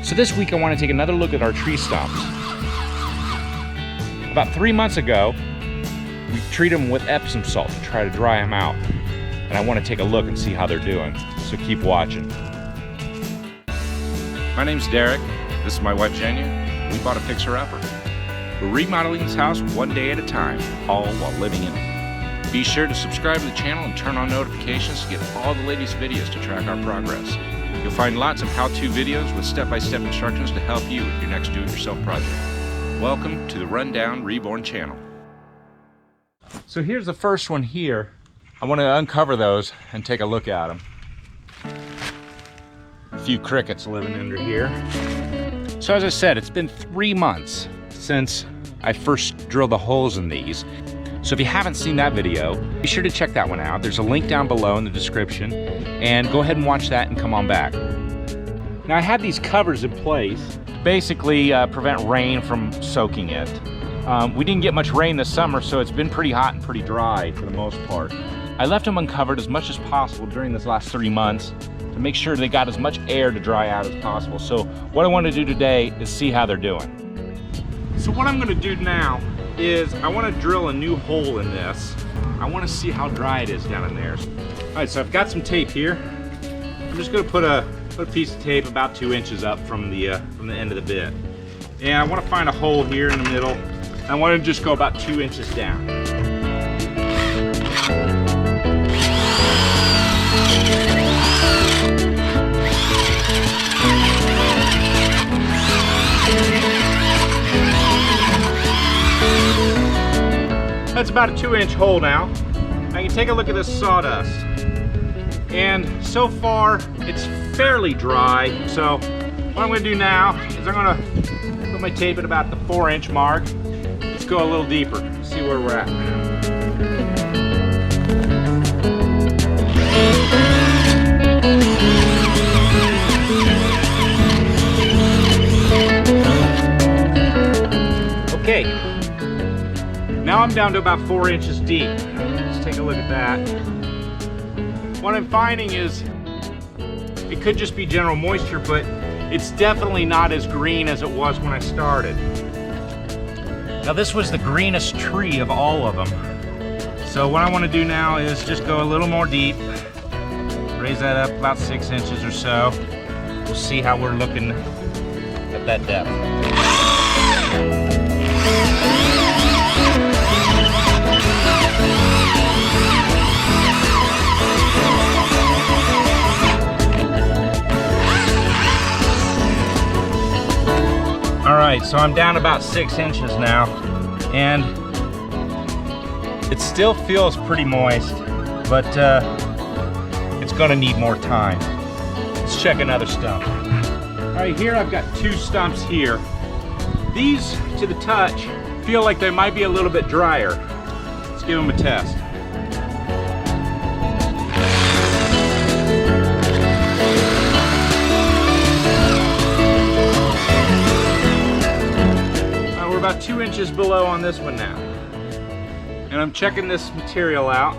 So this week I want to take another look at our tree stumps. About 3 months ago, we treated them with Epsom salt to try to dry them out. And I want to take a look and see how they're doing. So keep watching. My name's Deric. This is my wife Jenya. We bought a fixer-upper. We're remodeling this house one day at a time, all while living in it. Be sure to subscribe to the channel and turn on notifications to get all the latest videos to track our progress. You'll find lots of how-to videos with step-by-step instructions to help you with your next do-it-yourself project. Welcome to the Rundown Reborn channel. So here's the first one here. I want to uncover those and take a look at them. A few crickets living under here. So as I said, it's been 3 months since I first drilled the holes in these. So if you haven't seen that video, be sure to check that one out. There's a link down below in the description, and go ahead and watch that and come on back. Now I had these covers in place to basically prevent rain from soaking it. We didn't get much rain this summer, so it's been pretty hot and pretty dry for the most part. I left them uncovered as much as possible during this last 3 months to make sure they got as much air to dry out as possible. So what I want to do today is see how they're doing. So what I'm going to do now is I want to drill a new hole in this. I want to see how dry it is down in there. All right, so I've got some tape here. I'm just going to put a piece of tape about 2 inches up from the end of the bit. And I want to find a hole here in the middle. I want to just go about 2 inches down. That's about a 2-inch hole now. I can take a look at this sawdust. And so far, it's fairly dry. So what I'm gonna do now is I'm gonna put my tape at about the 4-inch mark. Let's go a little deeper, see where we're at. Okay. Now I'm down to about 4 inches deep. Let's take a look at that. What I'm finding is it could just be general moisture, but it's definitely not as green as it was when I started. Now this was the greenest tree of all of them. So what I want to do now is just go a little more deep, raise that up about 6 inches or so. We'll see how we're looking at that depth. Alright, so I'm down about 6 inches now, and it still feels pretty moist, but it's gonna need more time. Let's check another stump. Alright, here I've got 2 stumps here. These, to the touch, feel like they might be a little bit drier. Let's give them a test. About 2 inches below on this one now. And I'm checking this material out,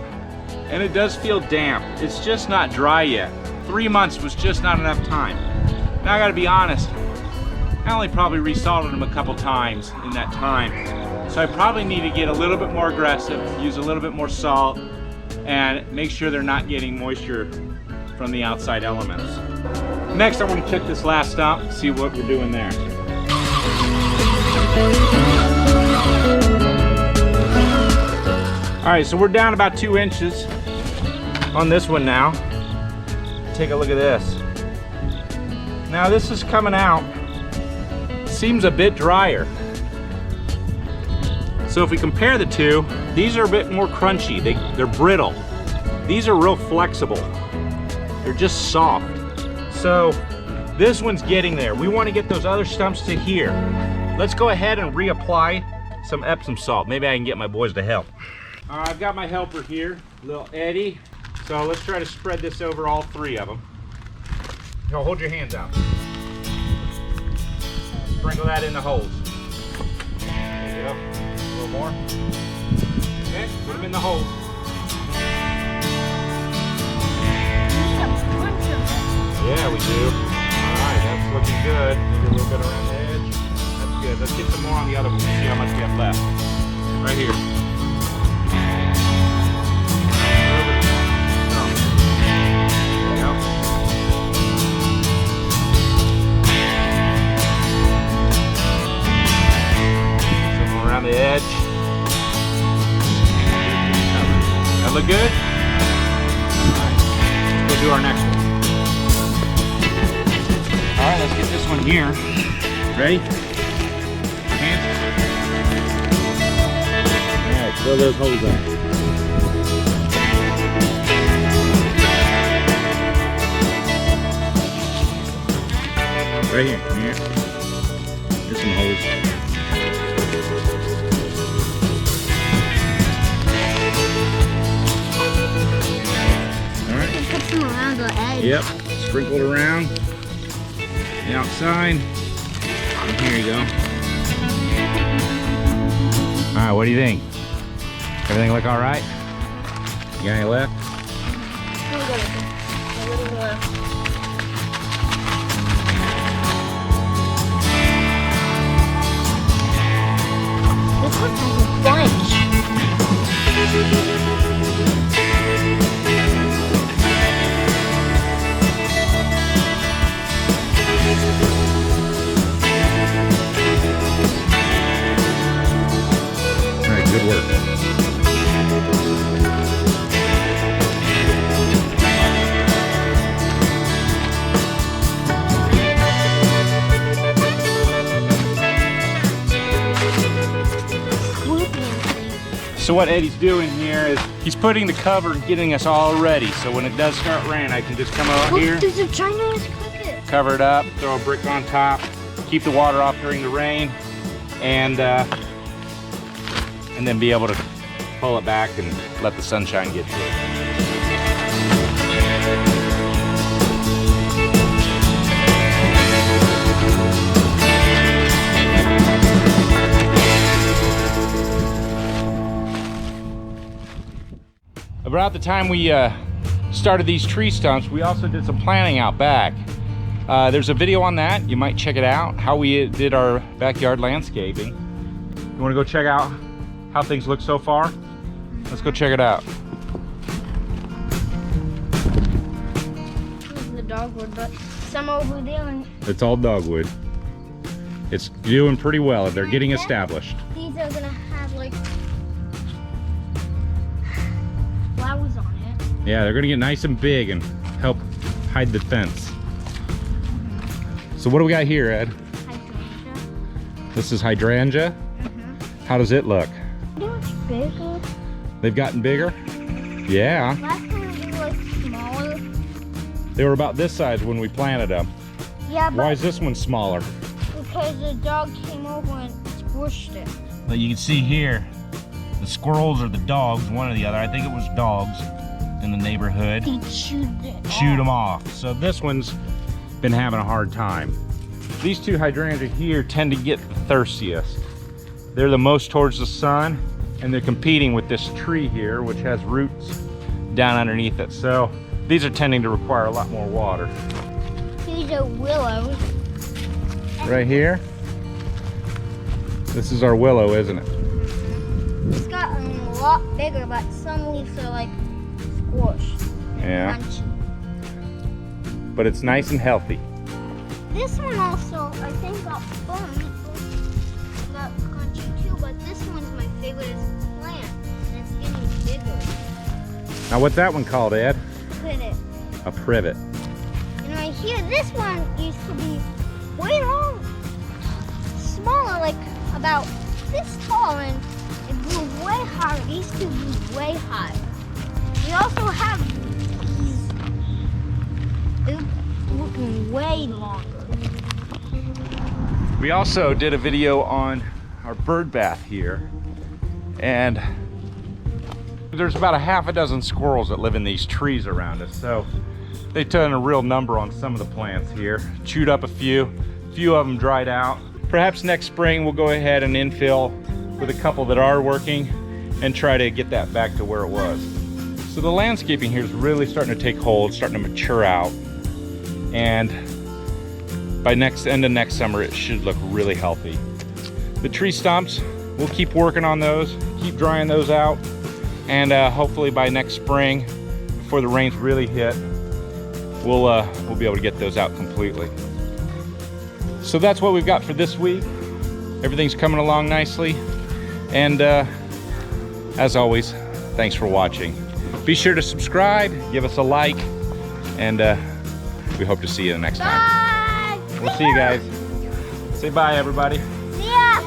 and it does feel damp. It's just not dry yet. 3 months was just not enough time. Now I gotta be honest, I only probably resalted them a couple times in that time. So I probably need to get a little bit more aggressive, use a little bit more salt, and make sure they're not getting moisture from the outside elements. Next, I want to check this last stump, see what we're doing there. Alright, so we're down about 2 inches on this one now. Take a look at this. Now this is coming out. Seems a bit drier. So if we compare the two, these are a bit more crunchy. They're brittle. These are real flexible. They're just soft. So this one's getting there. We want to get those other stumps to here. Let's go ahead and reapply some Epsom salt. Maybe I can get my boys to help. I've got my helper here, little Eddie. So let's try to spread this over all 3 of them. Now hold your hands out. Sprinkle that in the holes. There you go. A little more. Okay, put them in the holes. Yeah, we do. All right, that's looking good. more on the other one. See how much we have left. Right here. Around the edge. That look good? Alright, let's go do our next one. Alright, let's get this one here. Ready? Alright, fill those holes up. Right here, here. Here's some holes. Around the edge. Yep, sprinkled around the outside. And here you go. All right, what do you think? Everything look all right? You got any left? A little left. This one has a bunch. Good work. So what Eddie's doing here is he's putting the cover and getting us all ready. So when it does start raining, I can just come out here, There's a Chinese cricket. cover it up, throw a brick on top, keep the water off during the rain, and then be able to pull it back and let the sunshine get to it. About the time we started these tree stumps, we also did some planting out back. There's a video on that, you might check it out, how we did our backyard landscaping. You wanna go check out how things look so far? Let's go check it out. This is the dogwood, but some over there. And It's all dogwood. It's doing pretty well. They're getting established. these are gonna have like flowers on it. Yeah, they're gonna get nice and big and help hide the fence. So what do we got here, Ed? Hydrangea. This is hydrangea. How does it look? They're much bigger. They've gotten bigger? Yeah. Last time they were like smaller. They were about this size when we planted them. Yeah, but Why is this one smaller? because the dog came over and squished it. But you can see here, the squirrels or the dogs, one or the other, I think it was dogs in the neighborhood, He chewed it. chewed them off. So this one's been having a hard time. These two hydrangeas here tend to get the thirstiest. They're the most towards the sun, and they're competing with this tree here, which has roots down underneath it. So these are tending to require a lot more water. These are willows. Right here, this is our willow, isn't it? It's gotten a lot bigger, but some leaves are like squished. Yeah. Crunchy. But it's nice and healthy. This one also, I think, got burnt. Got crunchy too, but this one's my favorite plant, and it's getting bigger. Now what's that one called, Ed? Privet. A privet. And right here, this one used to be way long, smaller, like about this tall, and it grew way higher. It used to be way high. We also have these, they're looking way longer. We also did a video on our bird bath here, and there's about a half a dozen squirrels that live in these trees around us. So they've done a real number on some of the plants here, chewed up a few of them dried out. Perhaps next spring we'll go ahead and infill with a couple that are working and try to get that back to where it was. So the landscaping here is really starting to take hold, starting to mature out, and by end of next summer it should look really healthy. the tree stumps, we'll keep working on those, keep drying those out, and hopefully by next spring, before the rains really hit, we'll be able to get those out completely. So that's what we've got for this week. Everything's coming along nicely, and as always, thanks for watching. Be sure to subscribe, give us a like, and we hope to see you the next time. Bye. We'll see you guys. Say bye, everybody. See ya.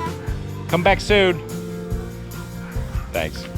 Come back soon. Thanks.